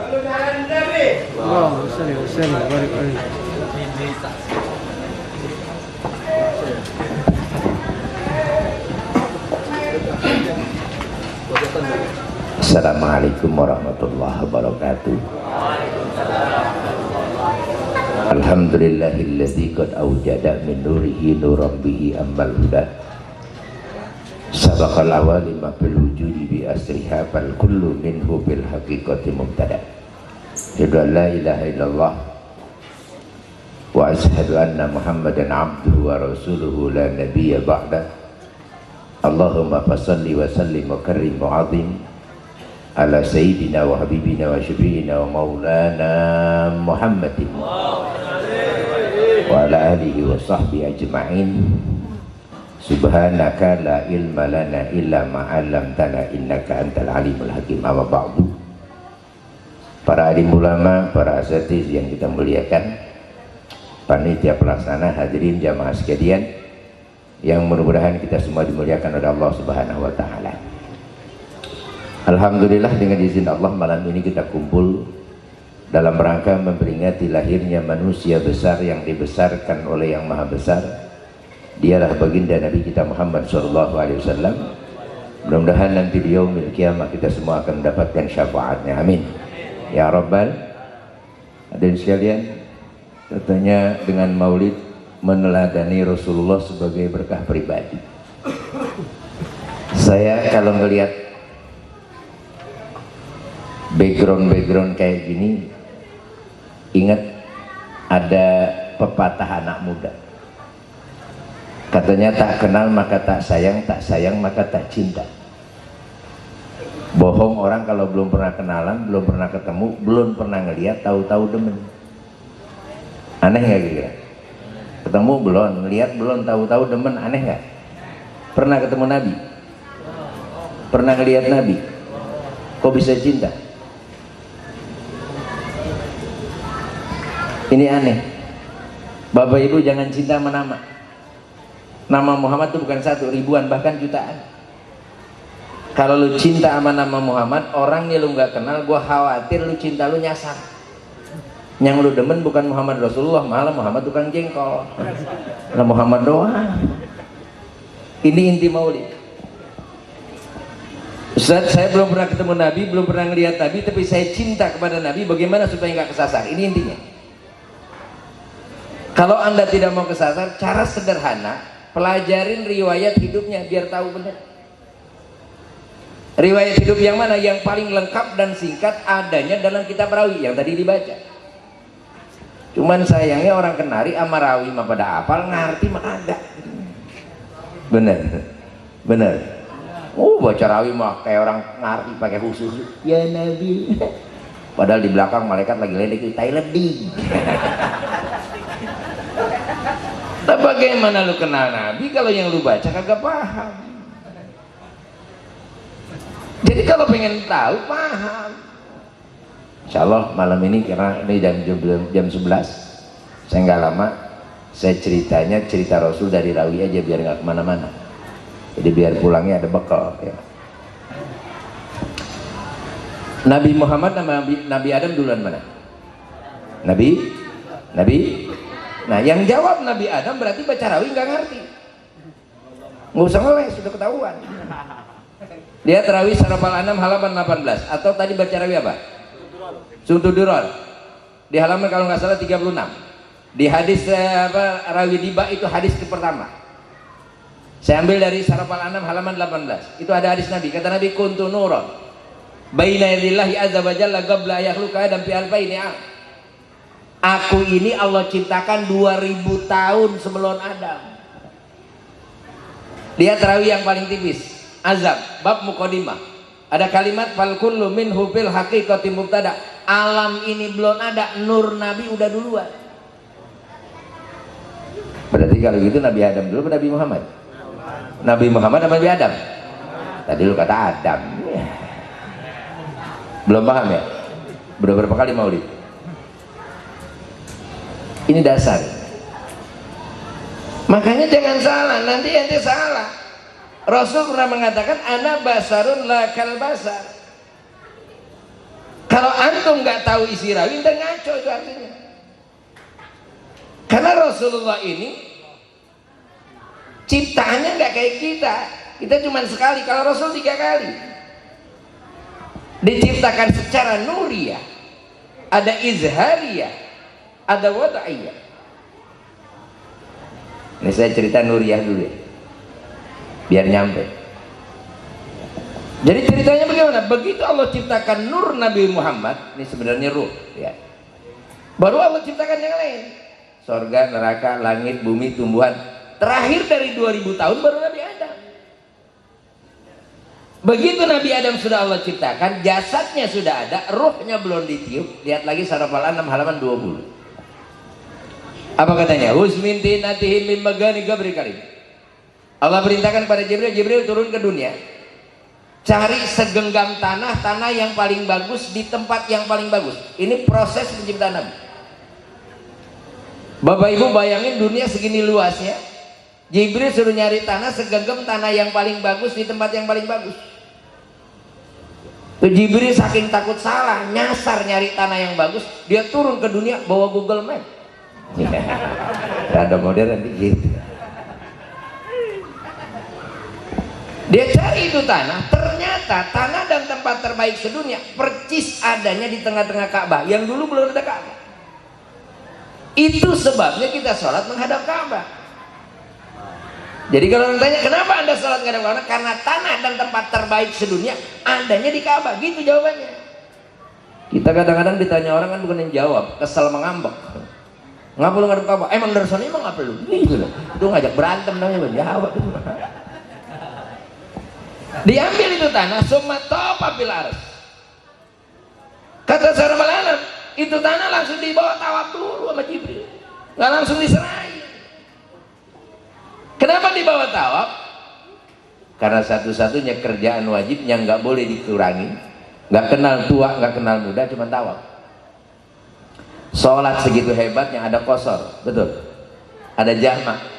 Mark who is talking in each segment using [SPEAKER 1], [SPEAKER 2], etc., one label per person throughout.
[SPEAKER 1] Allahumma shalli wa sallim wa barik alaihi.
[SPEAKER 2] Assalamualaikum warahmatullahi wabarakatuh. Alhamdulillahilladzi qad awjada min nurihi nuran bihi ammal huda sabaqal awalima fil wujudi bi asriha fal kullu minhu bil haqiqati mubtada. Asyhadu an la ilaha illallah wa asyhadu anna Muhammadan abduhu wa rasuluhu la nabiyya ba'da. Allahumma fassalli wa sallim wa karrim wa azim ala sayyidina wa habibina wa syafi'ina wa maulana Muhammadin wa ala alihi wa sahbihi ajma'in. Subhanaka la ilma lana illa ma 'allamtana innaka antal alimul hakim. Amma ba'du. Para alim ulama, para asatiz yang kita muliakan, panitia pelaksana, hadirin jamaah sekalian yang mudah-mudahan kita semua dimuliakan oleh Allah Subhanahu wa taala. Alhamdulillah, dengan izin Allah malam ini kita kumpul dalam rangka memperingati lahirnya manusia besar yang dibesarkan oleh yang maha besar. Dialah baginda Nabi kita Muhammad SAW. Mudah-mudahan nanti di yaumil kiamah kita semua akan mendapatkan syafaatnya, amin ya rabbal. Hadirin sekalian, katanya dengan maulid meneladani Rasulullah sebagai berkah pribadi. Saya kalau melihat background kayak gini, ingat ada pepatah anak muda, katanya tak kenal maka tak sayang maka tak cinta. Bohong orang kalau belum pernah kenalan, belum pernah ketemu, belum pernah ngeliat, tahu-tahu demen. Aneh nggak kira? Ketemu belum, ngeliat belum, tahu-tahu demen. Aneh nggak? Pernah ketemu Nabi? Pernah ngeliat Nabi? Kok bisa cinta? Ini aneh. Bapak Ibu jangan cinta sama nama. Nama Muhammad itu bukan satu, ribuan bahkan jutaan. Kalau lu cinta sama nama Muhammad, orangnya lu nggak kenal, gua khawatir lu cinta lu nyasar. Yang lu demen bukan Muhammad Rasulullah, malah Muhammad tukang jengkol. Nah, Muhammad doang. Ini inti maulid. Ustaz, saya belum pernah ketemu Nabi, belum pernah ngelihat Nabi, tapi saya cinta kepada Nabi. Bagaimana supaya nggak kesasar? Ini intinya. Kalau Anda tidak mau kesasar, cara sederhana, pelajarin riwayat hidupnya biar tahu benar. Riwayat hidup yang mana? Yang paling lengkap dan singkat adanya dalam kitab Rawi yang tadi dibaca. Cuman sayangnya orang Kenari sama Rawi mah pada apal, ngerti mah ada. Bener, bener. Baca Rawi mah kayak orang ngerti pakai khusus. Ya Nabi. Padahal di belakang malaikat lagi ledek, tai leding. Nah, bagaimana lu kenal Nabi kalau yang lu baca kagak paham? Jadi kalau pengen tahu, paham. Insya Allah malam ini, karena ini jam 11, saya nggak lama, saya ceritanya cerita Rasul dari Rawi aja biar nggak kemana-mana. Jadi biar pulangnya ada bekal ya. Nabi Muhammad sama Nabi Adam duluan mana? Nabi? Nah, yang jawab Nabi Adam berarti baca Rawi nggak ngerti. Nggak usah ngeles, sudah ketahuan. Lihat Rawi Sarafal Anam halaman 18, atau tadi baca Rawi apa? Suntuduron. Di halaman kalau nggak salah 36. Di hadis Rawi Diba itu hadis pertama. Saya ambil dari Sarafal Anam halaman 18. Itu ada hadis Nabi. Kata Nabi, kuntu nuron baina yadillahi azza wa jalla qabla yakhluqa adam fi alfaini am. Aku ini Allah ciptakan 2000 tahun sebelum Adam. Lihat Rawi yang paling tipis, Azab, bab muqaddimah. Ada kalimat fal kullu minhu fil haqiqati mubtada. Alam ini belum ada, nur Nabi udah duluan. Berarti kalau gitu Nabi Adam dulu Nabi Muhammad? Nabi Muhammad apa Nabi Adam? Tadi lu kata Adam. Belum paham ya? Berapa kali maulid? Ini dasar. Makanya jangan salah, nanti ente salah. Rasul pernah mengatakan ana basarun la kal basar. Kalau antum nggak tahu isi rawi, dan ngaco itu artinya. Karena Rasulullah ini ciptaannya nggak kayak kita. Kita cuma sekali, kalau Rasul 3 kali. Diciptakan secara nuriyah, ada izhariyah, ada wada'iyah. Ini saya cerita nuriyah dulu ya, biar nyampe. Jadi ceritanya bagaimana? Begitu Allah ciptakan nur Nabi Muhammad, ini sebenarnya ruh ya. Baru Allah ciptakan yang lain. Sorga, neraka, langit, bumi, tumbuhan. Terakhir dari 2000 tahun baru Nabi Adam. Begitu Nabi Adam sudah Allah ciptakan, jasadnya sudah ada, ruhnya belum ditiup. Lihat lagi surah Al-An'am halaman 20. Apa katanya? Husminti natihim min magani gabri karim. Allah perintahkan pada Jibril, Jibril turun ke dunia. Cari segenggam tanah, tanah yang paling bagus di tempat yang paling bagus. Ini proses penciptaan Nabi. Bapak Ibu bayangin dunia segini luasnya. Jibril suruh nyari tanah, segenggam tanah yang paling bagus di tempat yang paling bagus. Tuh Jibril saking takut salah, nyasar nyari tanah yang bagus, dia turun ke dunia bawa Google Map. Rada modern gitu. Dia cari itu tanah, ternyata tanah dan tempat terbaik sedunia percis adanya di tengah-tengah Ka'bah yang dulu belum ada Ka'bah. Itu sebabnya kita sholat menghadap Ka'bah. Jadi kalau orang tanya kenapa anda sholat menghadap Ka'bah, karena tanah dan tempat terbaik sedunia adanya di Ka'bah, gitu jawabannya. Kita kadang-kadang ditanya orang kan bukan yang jawab, kesel mengambek. Ngapa lu ngadep Ka'bah? Emang dari sana emang ngapa lu? Gitu loh. Itu ngajak berantem namanya, jawab. Diambil itu tanah, summa topa fil ars. Kata Surah Al-An'am, itu tanah langsung dibawa tawaf dulu sama Jibril, nggak langsung diserahin. Kenapa dibawa tawaf? Karena satu-satunya kerjaan wajib yang nggak boleh dikurangi, nggak kenal tua, nggak kenal muda, cuma tawaf. Sholat segitu hebatnya ada qasar, betul, ada jamak.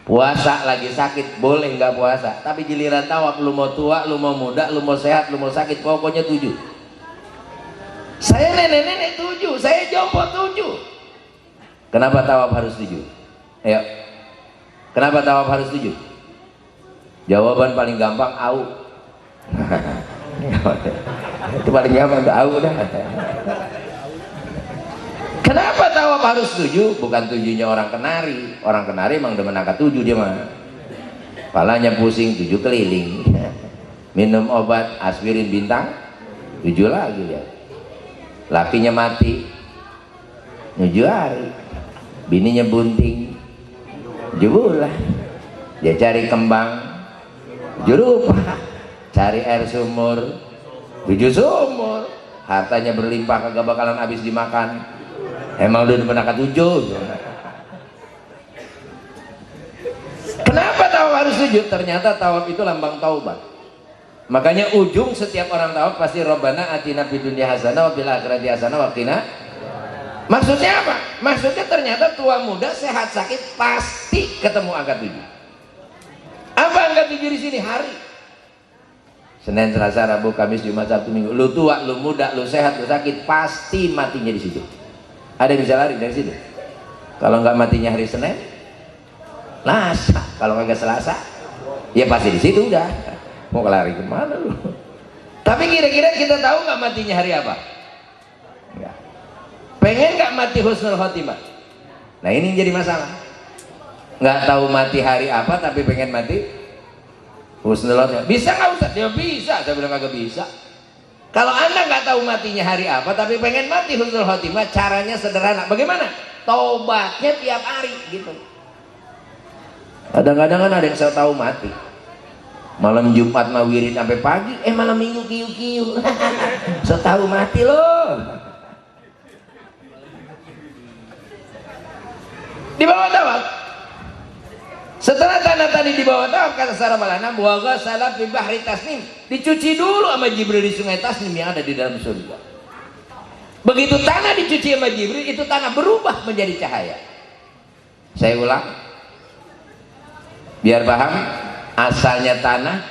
[SPEAKER 2] Puasa lagi sakit boleh nggak puasa, tapi giliran tawaf lu mau tua, lu mau muda, lu mau sehat, lu mau sakit, pokoknya 7. Saya nenek-nenek 7, saya jompo 7. Kenapa tawaf harus 7? Ayo, kenapa tawaf harus 7? Jawaban paling gampang, au. Itu paling gampang, au dah. Kenapa tawaf harus 7? Bukan 7-nya orang kenari. Orang kenari emang demen angka 7 dia mah. Palanya pusing 7 keliling. Minum obat aspirin bintang 7 lagi ya. Lakinya mati 7 hari. Bininya bunting 7 bulan. Dia cari kembang 7 rupa. Cari air sumur 7 sumur. Hartanya berlimpah kagak bakalan habis dimakan. Emang udah menangkat 7. Kenapa tawaf harus 7? Ternyata tawaf itu lambang taubat. Makanya ujung setiap orang tawaf pasti Rabbana atina fid dunya hasanah wa fil akhirati hasanah wa qina. Maksudnya apa? Maksudnya ternyata tua muda sehat sakit pasti ketemu angka 7. Apa angka 7 di sini? Hari. Senin, Selasa, Rabu, Kamis, Jumat, Sabtu, Minggu. Lu tua, lu muda, lu sehat, lu sakit, pasti matinya di situ. Ada yang bisa lari dari situ? Kalau nggak matinya hari Senin, Selasa. Kalau nggak Selasa, ya pasti di situ udah. Mau lari kemana lu? Tapi kira-kira kita tahu nggak matinya hari apa? Enggak. Pengen nggak mati husnul khotimah? Nah ini jadi masalah. Nggak tahu mati hari apa, tapi pengen mati husnul khotimah. Bisa nggak Ustaz? Ya bisa. Saya bilang kagak bisa. Kalau anda nggak tahu matinya hari apa, tapi pengen mati husnul khotimah, caranya sederhana. Bagaimana? Taubatnya tiap hari, gitu. Kadang-kadang kan ada yang saya tahu mati. Malam Jumat mah wirid sampai pagi, malam Minggu kiu-kiu. Saya tahu mati loh. Di bawah tawaf. Setelah tanah tadi di bawah tawaf, kata Surah Al-An'am, wa ghasala fi bahri tasnim. Dicuci dulu sama Jibril di sungai Tasnim yang ada di dalam surga. Begitu tanah dicuci sama Jibril, itu tanah berubah menjadi cahaya. Saya ulang biar paham. Asalnya tanah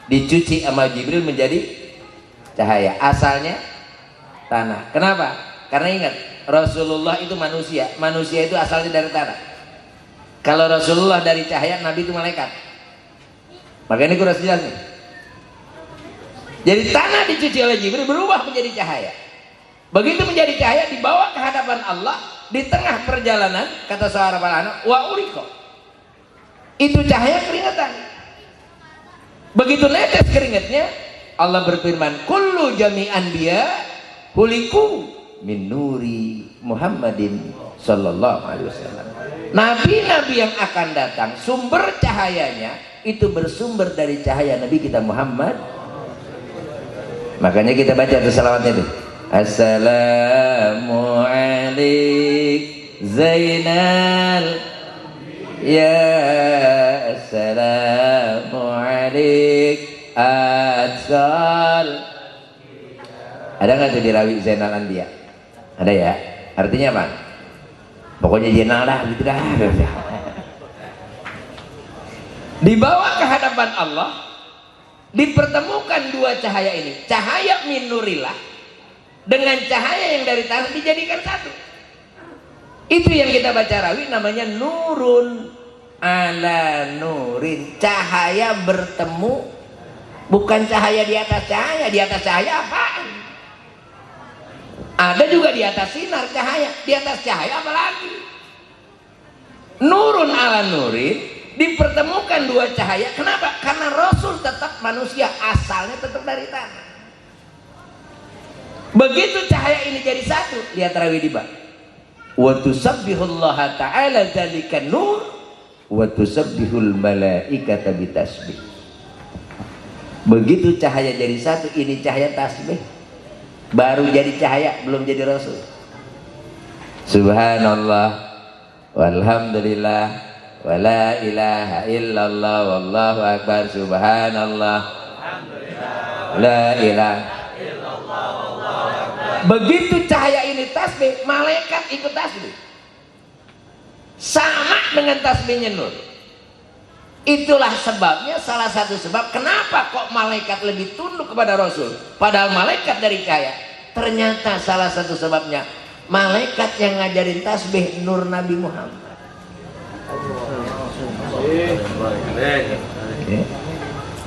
[SPEAKER 2] dicuci sama Jibril menjadi cahaya. Asalnya tanah. Kenapa? Karena ingat, Rasulullah itu manusia. Manusia itu asalnya dari tanah. Kalau Rasulullah dari cahaya, Nabi itu malaikat. Makanya ini kurang jelas nih. Jadi tanah dicuci oleh Jibril berubah menjadi cahaya. Begitu menjadi cahaya dibawa ke hadapan Allah. Di tengah perjalanan, kata seorang para anak, wa uriko. Itu cahaya keringetan. Begitu netes keringatnya, Allah berfirman, kullu jami'an biya huliku min nuri Muhammadin sallallahu alaihi wasallam. Nabi-nabi yang akan datang, sumber cahayanya itu bersumber dari cahaya Nabi kita Muhammad. Makanya kita baca tuh salawatnya tuh. Assalamu alaik Zainal ya assalamu alaik Atsal. Ada nggak tuh di rawi Zainal Anbiya? Ada ya? Artinya apa? Pokoknya jenal dah gitu dah. Dibawa ke hadapan Allah, dipertemukan dua cahaya ini, cahaya min nurillah dengan cahaya yang dari tanah dijadikan satu. Itu yang kita baca rawi namanya nurun ala nurin, cahaya bertemu, bukan cahaya di atas cahaya. Di atas cahaya apaan? Ada juga di atas sinar cahaya, di atas cahaya apalagi? Nurun ala nurin, dipertemukan dua cahaya. Kenapa? Karena Rasul tetap manusia, asalnya tetap dari tanah. Begitu cahaya ini jadi satu, lihat rawi di bawah. Wa tusabbihullaha ta'ala dzalika nur wa tusabbihul malaikata bitasbih. Begitu cahaya jadi satu, ini cahaya tasbih. Baru jadi cahaya, belum jadi Rasul. Subhanallah walhamdulillah wala ilaha illallah wallahu akbar. Subhanallah la ilaha illallah wallahu akbar. Begitu cahaya ini tasbih, malaikat ikut tasbih. Sama dengan tasbihnya nur. Itulah sebabnya, salah satu sebab kenapa kok malaikat lebih tunduk kepada Rasul padahal malaikat dari cahaya. Ternyata salah satu sebabnya malaikat yang ngajarin tasbih nur Nabi Muhammad.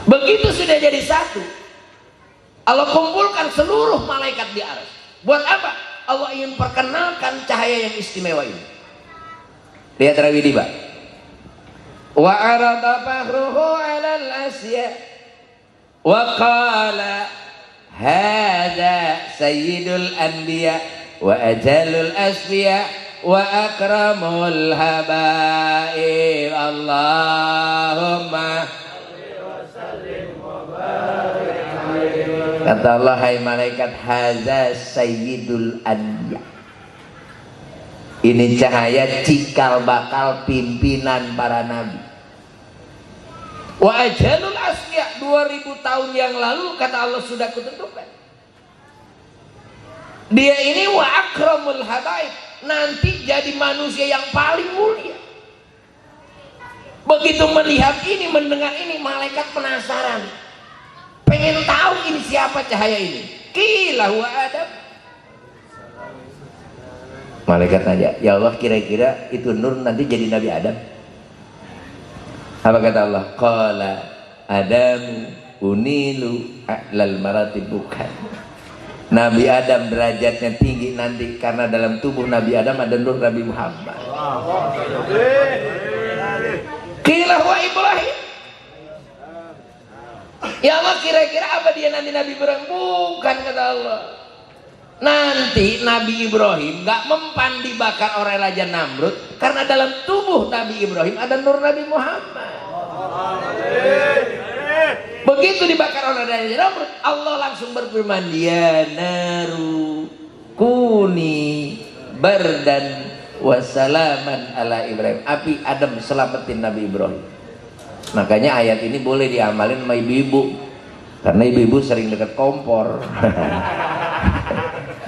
[SPEAKER 2] Begitu sudah jadi satu, Allah kumpulkan seluruh malaikat di arsy. Buat apa? Allah ingin perkenalkan cahaya yang istimewa ini. Lihat rawi di bawah. Wa arada fahruhu 'ala al-asya wa qala hadza sayyidul anbiya wa ajalul asfiya wa akramul habaib. Allahumma kata Allah, hai malaikat, hadza sayyidul anbiya. Ini cahaya cikal bakal pimpinan para nabi. Wa ajalul asya, 2000 tahun yang lalu kata Allah sudah kutentukan. Dia ini wa akramul habaib, nanti jadi manusia yang paling mulia. Begitu melihat ini, mendengar ini, malaikat penasaran, pengen tahu ini siapa cahaya ini. Qila huwa Adam. Malaikat tanya, ya Allah, kira-kira itu nur nanti jadi Nabi Adam? Apa kata Allah? Qala Adam unilu a'lal maratib, bukan. Nabi Adam derajatnya tinggi nanti karena dalam tubuh Nabi Adam ada nur Nabi Muhammad. Qila huwa Ibrahim. Ya Allah, kira-kira apa dia nanti Nabi Ibrahim? Bukan, kata Allah. Nanti Nabi Ibrahim gak mempan dibakar oleh Raja Namrud karena dalam tubuh Nabi Ibrahim ada nur Nabi Muhammad. Begitu dibakar oleh Raja Namrud, Allah langsung berfirman, ya naru kuni bardan wassalaman ala Ibrahim. Api Adam selamatin Nabi Ibrahim. Makanya ayat ini boleh diamalin sama ibu-ibu, karena ibu-ibu sering dekat kompor.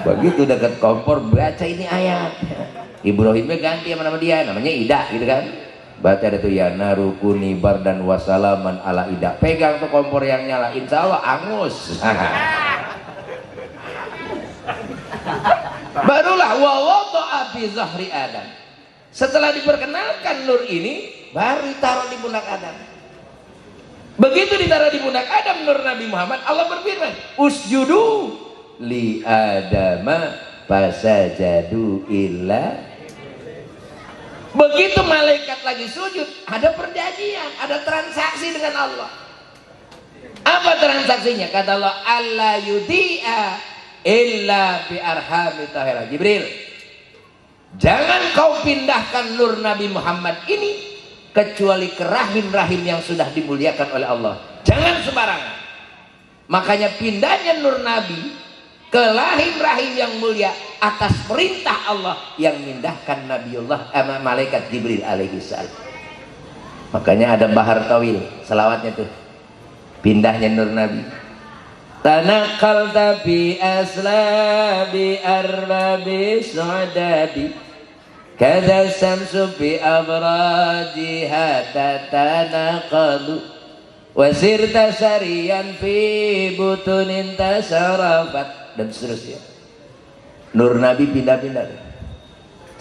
[SPEAKER 2] Begitu dekat kompor baca ini ayat, Ibrahimnya ganti sama nama dia, namanya Ida gitu kan. Baca ada tuh, ya narukuni bardan wasalaman ala Ida. Pegang tuh kompor yang nyala, insya Allah angus. Barulah wa wada'a fi zahri Adam. Setelah diperkenalkan nur ini, baru ditaruh di pundak Adam. Begitu ditaruh di pundak Adam nur Nabi Muhammad, Allah berfirman, usjudu li Adama fasajadu illa. Begitu malaikat lagi sujud, ada perjanjian, ada transaksi dengan Allah. Apa transaksinya? Kata Allah, alla yudi'a illa bi arhami tahira. Jibril, jangan kau pindahkan nur Nabi Muhammad ini kecuali ke rahim-rahim yang sudah dimuliakan oleh Allah. Jangan sembarangan. Makanya pindahnya nur Nabi ke rahim-rahim yang mulia atas perintah Allah yang mindahkan Nabiullah malaikat Jibril alaihi salam. Makanya ada bahar tawil, selawatnya tuh. Pindahnya nur Nabi. Tanaqalta bi aslabi arbabi su'dadi kada samsu bi abrajiha tatanaqalu wasirta sariyan fi butunin tasarafat, dan seterusnya. Nur Nabi pindah-pindah.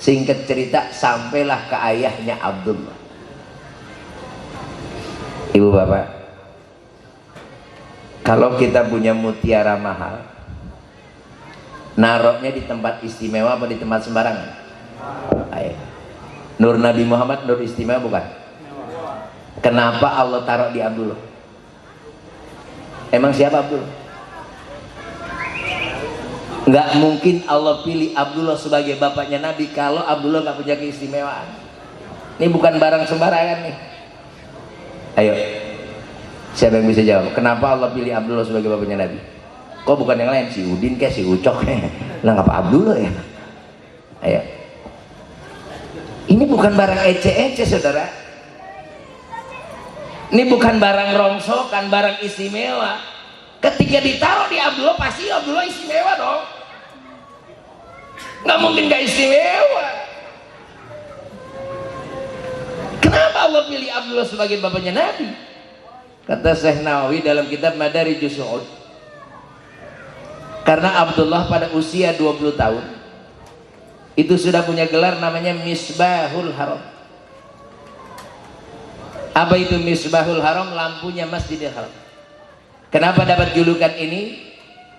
[SPEAKER 2] Singkat cerita, sampailah ke ayahnya Abdullah. Ibu bapak, kalau kita punya mutiara mahal, naroknya di tempat istimewa apa di tempat sembarangan? Ayo. Nur Nabi Muhammad nur istimewa bukan? Kenapa Allah taruh di Abdullah? Emang siapa Abdullah? Nggak mungkin Allah pilih Abdullah sebagai bapaknya Nabi kalau Abdullah nggak punya keistimewaan. Ini bukan barang sembarangan nih. Ayo, siapa yang bisa jawab? Kenapa Allah pilih Abdullah sebagai bapaknya Nabi? Kok bukan yang lain? Si Udin kayak si Ucok lah, ngapa Abdullah ya? Ayo, ini bukan barang ece-ece saudara. Ini bukan barang rongsokan, barang istimewa. Ketika ditaruh di Abdullah, pasti Abdullah istimewa dong. Nggak mungkin nggak istimewa. Kenapa Allah pilih Abdullah sebagai bapaknya Nabi? Kata Syekh Nawawi dalam kitab Madarijus Su'ud, karena Abdullah pada usia 20 tahun itu sudah punya gelar namanya Misbahul Haram. Apa itu Misbahul Haram? Lampunya Masjidil Haram. Kenapa dapat julukan ini?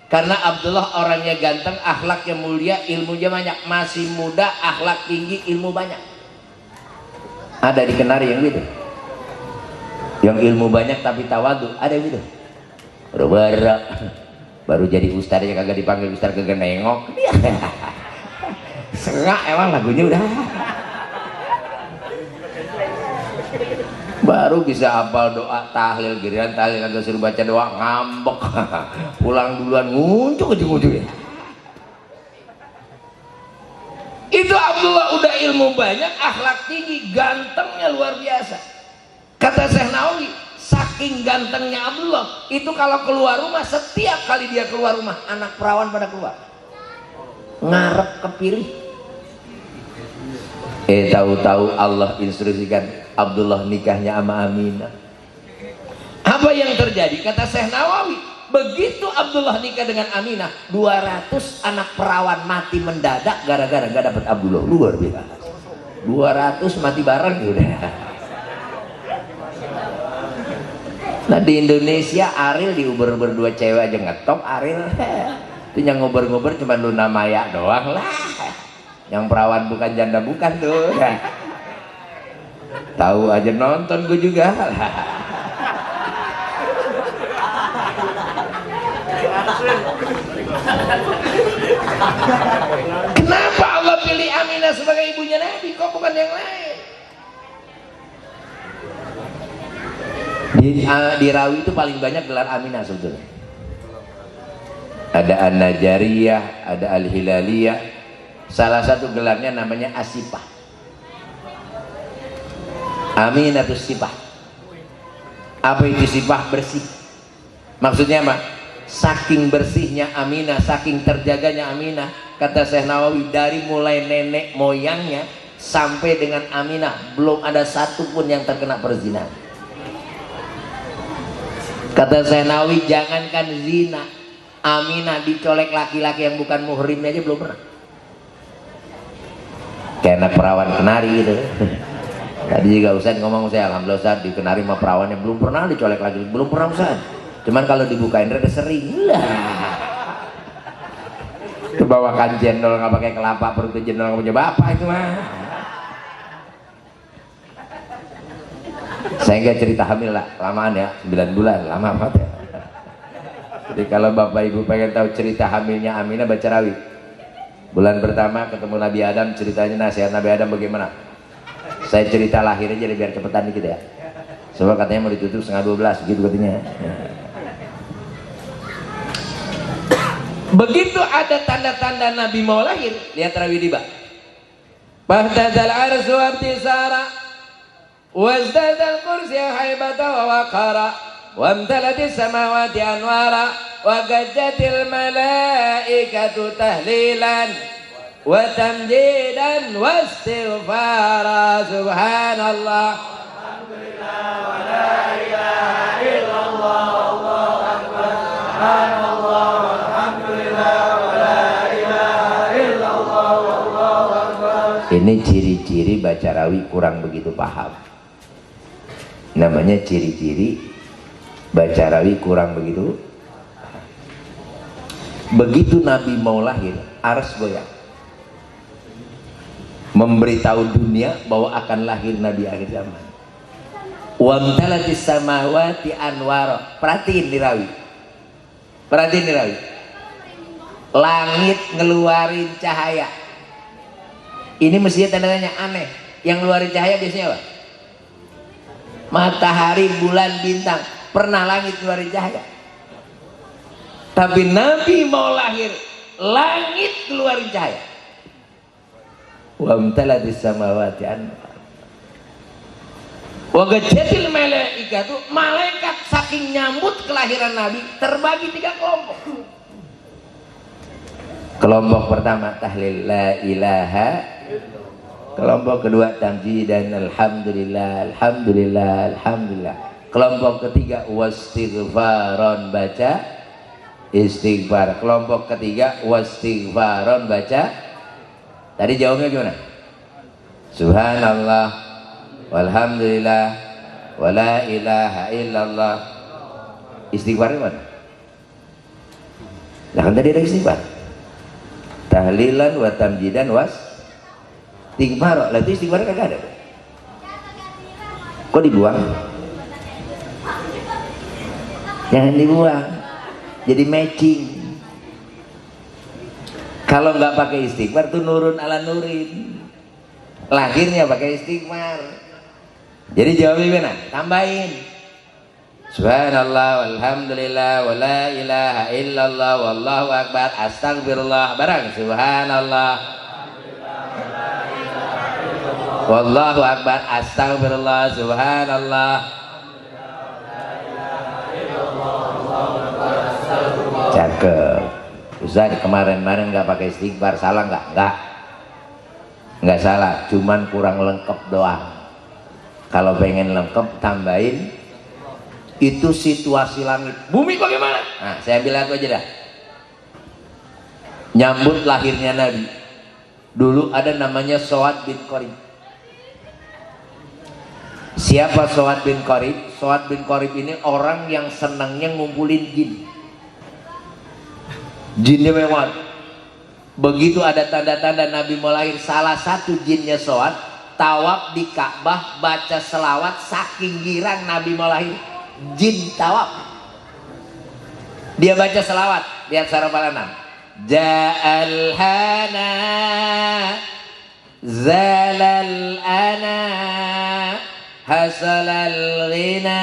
[SPEAKER 2] Karena Abdullah orangnya ganteng, akhlaknya mulia, ilmunya banyak. Masih muda, akhlak tinggi, ilmu banyak. Ada di Kenari yang gitu, yang ilmu banyak tapi tawadu. Ada yang gitu, baru jadi ustadz aja kagak dipanggil ustadz, kagak nengok. Sengak emang lagunya udah. Baru bisa hafal doa tahlil, giliran tahlil kagak suruh baca doa ngambek. Pulang duluan nguncuk ujung-ujungnya. Itu Abdullah udah ilmu banyak, akhlak tinggi, gantengnya luar biasa. Kata Syekh Nawawi, saking gantengnya Abdullah itu kalau keluar rumah, setiap kali dia keluar rumah anak perawan pada keluar ngarep kepilih. Tahu-tahu Allah instruksikan Abdullah nikahnya sama Aminah. Apa yang terjadi? Kata Syekh Nawawi, begitu Abdullah nikah dengan Aminah, 200 anak perawan mati mendadak gara-gara gak dapat Abdullah. Luar biasa, 200 mati bareng udah. Nah di Indonesia Ariel diuber berdua cewek aja ngetop. Ariel itu yang ngober-ngober cuma Luna Maya doang lah. Yang perawan bukan janda bukan tuh. Tahu aja nonton gue juga. Kenapa Allah pilih Aminah sebagai ibunya Nabi, kok bukan yang lain? Di Rawi itu paling banyak gelar Aminah sebetulnya. Ada An-Najariyah, ada Al-Hilaliyah. Salah satu gelarnya namanya Asifah. Aminatus Sifah. Apa itu sifah? Bersih. Maksudnya apa? Saking bersihnya Aminah, saking terjaganya Aminah, kata Syekh Nawawi, dari mulai nenek moyangnya sampai dengan Aminah belum ada satupun yang terkena perzinahan. Kata Syekh Nawawi, jangankan zina, Aminah dicolek laki-laki yang bukan muhrimnya aja belum pernah. Kayak anak perawan kenari gitu. Tadi juga Ustaz ngomong, saya alhamdulillah Ustaz di kenari sama perawannya belum pernah dicolek lagi, belum pernah Ustaz. Cuman kalau dibukain rada sering lah. Itu bawakan jendol nggak pakai kelapa, perut jendol nggak punya bapak itu mah. Saya nggak cerita hamil lah, lamaan ya, 9 bulan, lama amat ya. Jadi kalau bapak ibu pengen tahu cerita hamilnya Aminah, baca rawi. Bulan pertama ketemu Nabi Adam, ceritanya nasihat Nabi Adam bagaimana. Saya cerita lahirnya jadi biar cepetan dikit ya. Soalnya katanya mau ditutup 11:30 gitu katanya. Begitu ada tanda-tanda Nabi mau lahir, lihat rawi di bawah. Fahtazal arsy wa ibtisara wazdadal kursi haibata wa waqara wamtalatis samawati anwara wa gajjatil malaikatu tahlilan wa tamjidan wa istighfara. Subhanallah walhamdulillah wa la ilaha illallah wallahu akbar. Subhanallah walhamdulillah wa la ilaha illallah wallahu akbar. Ini ciri-ciri baca rawi kurang begitu paham. Namanya ciri-ciri baca rawi kurang begitu. Begitu Nabi mau lahir, ars goyang, memberitahu dunia bahwa akan lahir Nabi akhir zaman. Wamtalatis samawati anwara. Perhatiin di rawi, perhatiin di rawi. Langit ngeluarin cahaya. Ini mestinya tandanya aneh. Yang ngeluarin cahaya biasanya apa? Matahari, bulan, bintang. Pernah langit ngeluarin cahaya? Tapi Nabi mau lahir, langit keluarin cahaya. Wa amtalatis samawati anwar. Wa gajjatil malaikatu, malaikat saking nyambut kelahiran Nabi terbagi 3 kelompok. Kelompok pertama tahlil la ilaha, kelompok kedua tamjidan alhamdulillah alhamdulillah alhamdulillah, kelompok ketiga wastighfaron, baca istighfar, kelompok ketiga wastighfaron, baca. Tadi jawabnya gimana? Subhanallah walhamdulillah wala ilaha illallah. Istighfarnya mana? Nah kan tadi ada istighfar, tahlilan wa tamjidan was istighfar. Lah itu istighfar kagak ada. Kok dibuang? Jangan dibuang, jadi matching. Kalau nggak pakai istighfar tuh nurun ala nurin, lahirnya pakai istighfar. Jadi jawabnya gimana? Tambahin subhanallah walhamdulillah wala ilaha illallah wallahu akbar astagfirullah barang. Subhanallah wallahu akbar astagfirullah subhanallah. Cakep. Ustaz kemarin-kemarin nggak pakai istighfar, salah nggak? Nggak salah, cuman kurang lengkap doang. Kalau pengen lengkap tambahin itu situasi langit bumi bagaimana. Nah saya bilang aja dah, nyambut lahirnya Nabi. Dulu ada namanya Soad bin Qorib. Siapa Soad bin Qorib? Soad bin Qorib ini orang yang senangnya ngumpulin jin. Jinnya mewah. Begitu ada tanda-tanda Nabi mau lahir, salah satu jinnya Soad tawaf di Ka'bah baca selawat, saking girang Nabi mau lahir, jin tawaf. Dia baca selawat, lihat saraf al-anam. Ja'al hana zalal ana hasalal ghina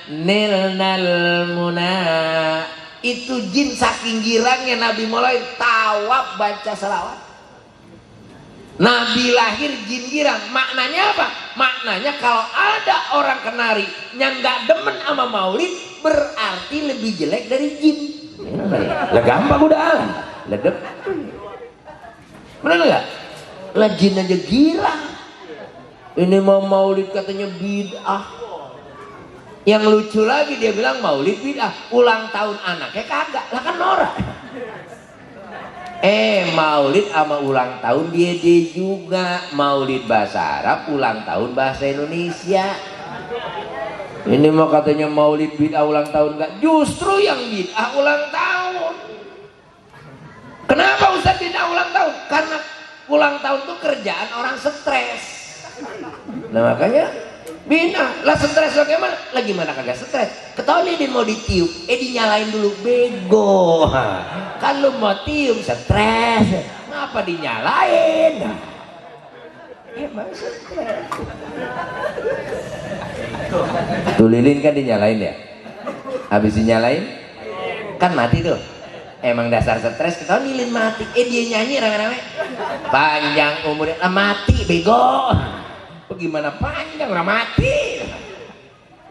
[SPEAKER 2] nilnal muna. Itu jin saking girangnya Nabi mulai tawaf baca selawat. Nabi lahir jin girang. Maknanya apa? Maknanya kalau ada orang kenari yang nggak demen sama maulid, berarti lebih jelek dari jin. Lah gampang udah, ledep. Benar nggak? Lah jin aja girang. Ini mau maulid katanya bid'ah. Yang lucu lagi dia bilang maulid bid'ah, ulang tahun anaknya kagak, lah kan norak. Maulid sama ulang tahun dia juga, maulid bahasa Arab, ulang tahun bahasa Indonesia. Ini mah katanya maulid bid'ah ulang tahun, enggak, justru yang bid'ah ulang tahun. Kenapa Ustaz bid'ah ulang tahun? Karena ulang tahun tuh kerjaan orang stres. Nah makanya bina lah, stres bagaimana? Lagi mana kagak stres? Ketahuan dia mau ditiup, dinyalain dulu, bego. Kalau mau tiup stres, ngapa dinyalain? Emang stres. Tuh lilin kan dinyalain ya, habis dinyalain kan mati tuh. Emang dasar stres, ketahuan lilin mati, dia nyanyi rame-rame panjang umurnya, mati bego. Bagaimana panjang orang mati?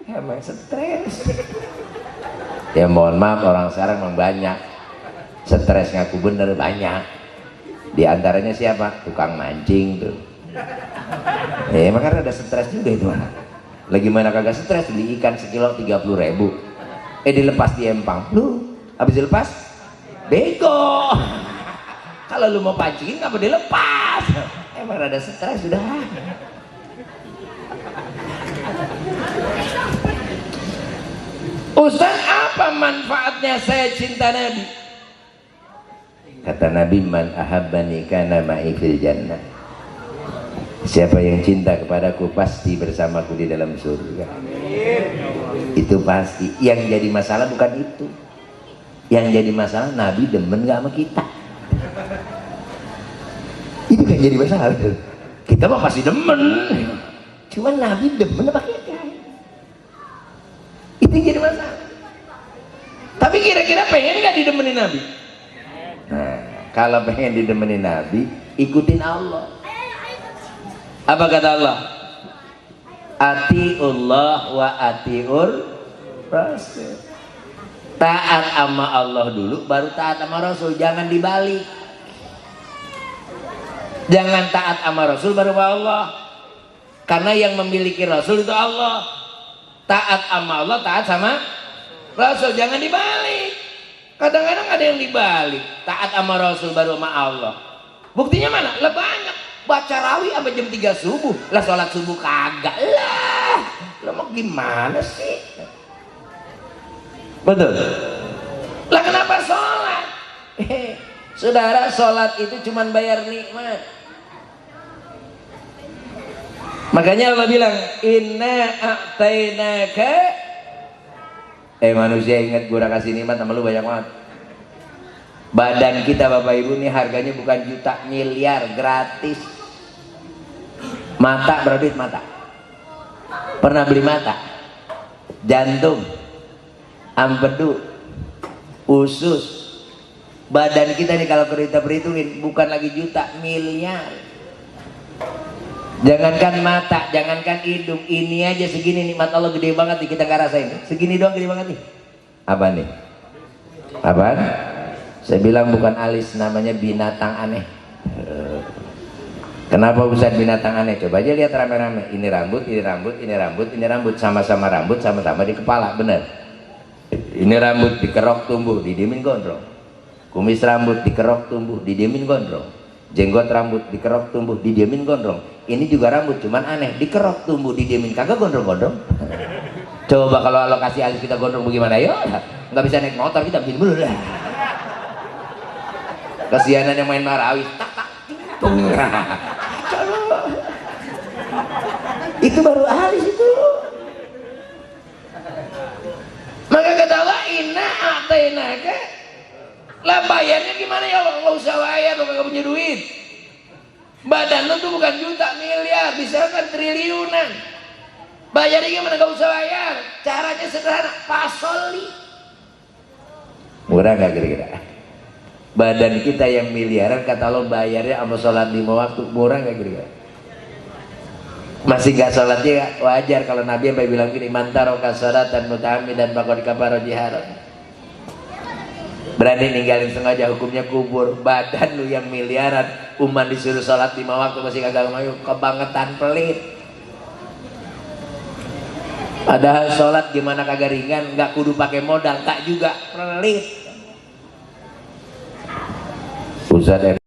[SPEAKER 2] Emang stres. Ya mohon maaf, orang sekarang memang banyak stres, ngaku bener banyak. Di antaranya siapa? Tukang mancing tuh. Emang karena ada stres juga itu. Lagi mana kagak stres, beli ikan sekilo 30.000. Dilepas di empang. Lu habis dilepas bego. Kalau lu mau pancingin ngapa dilepas? Emang ada stres sudah. Ustaz, apa manfaatnya saya cinta Nabi? Kata Nabi, man ahabbani kana ma'i fil jannah. Siapa yang cinta kepadaku pasti bersamaku di dalam surga. Itu pasti. Yang jadi masalah bukan itu. Yang jadi masalah Nabi demen gak sama kita. Itu kan jadi masalah. Kita mah pasti demen, cuman Nabi demen apa kita? Itu yang jadi masalah. Tapi kira-kira pengen gak didemenin Nabi? Nah, kalau pengen didemenin Nabi, ikutin Allah. Apa kata Allah? Atiullah wa atiur Rasul. Taat sama Allah dulu, baru taat sama Rasul. Jangan dibalik. Jangan taat sama Rasul baru sama Allah. Karena yang memiliki Rasul itu Allah. Taat sama Allah, taat sama Rasul. Jangan dibalik. Kadang-kadang ada yang dibalik. Taat sama Rasul baru sama Allah. Buktinya mana? Lah banyak. Baca rawi sampai jam 3 subuh. Lah sholat subuh kagak. Lah mau gimana sih? Betul. Lah kenapa sholat? Saudara, sholat itu cuman bayar nikmat. Makanya Allah bilang, inna a'tainaka. Manusia, ingat gue udah kasih nikmat sama lu banyak banget. Badan kita Bapak Ibu nih harganya bukan juta, miliar, gratis. Mata, berapa duit mata? Pernah beli mata? Jantung, empedu, usus. Badan kita nih kalau kita perhitungin bukan lagi juta, miliar. Jangankan mata, jangankan hidung, ini aja segini nikmat Allah gede banget nih, kita nggak rasain. Segini doang gede banget nih. Apa nih? Apaan? Saya bilang bukan alis, namanya binatang aneh. Kenapa Ustaz binatang aneh? Coba aja lihat rame-rame. Ini rambut, ini rambut, ini rambut, ini rambut, sama-sama rambut, sama-sama di kepala, bener. Ini rambut dikerok tumbuh, didiemin gondrong. Kumis rambut dikerok tumbuh, didiemin gondrong. Jenggot rambut dikerok tumbuh, didiemin gondrong. Ini juga rambut, cuman aneh, dikerok tumbuh, didiemin, kagak gondrong-gondrong. Coba kalau Allah kasih alis kita gondrong bagaimana? Yo, nggak bisa naik motor, kita begini dulu lah. Kasihanan yang main marawis, itu baru alis itu. Maka kata Allah, inna a'tainaka. Lah bayarnya gimana ya Allah? Nggak usah bayar, lo nggak punya duit. Badan lo tuh bukan juta, miliar, bisa kan triliunan. Bayarnya gimana? Nggak usah bayar. Caranya sederhana, pasoli. Murah nggak kira-kira? Badan kita yang miliaran, kata Allah bayarnya sama sholat 5 waktu, murah nggak kira-kira? Masih nggak sholatnya wajar. Kalau Nabi sampai bilang gini, mantaroka sholatan muta'ammidan faqad kafara jiharan. Berani ninggalin sengaja, hukumnya kubur. Badan lu yang miliaran, umat disuruh sholat 5 waktu masih kagak mau, kebangetan pelit. Padahal sholat gimana kagak ringan, nggak kudu pakai modal, tak juga pelit. Ustaz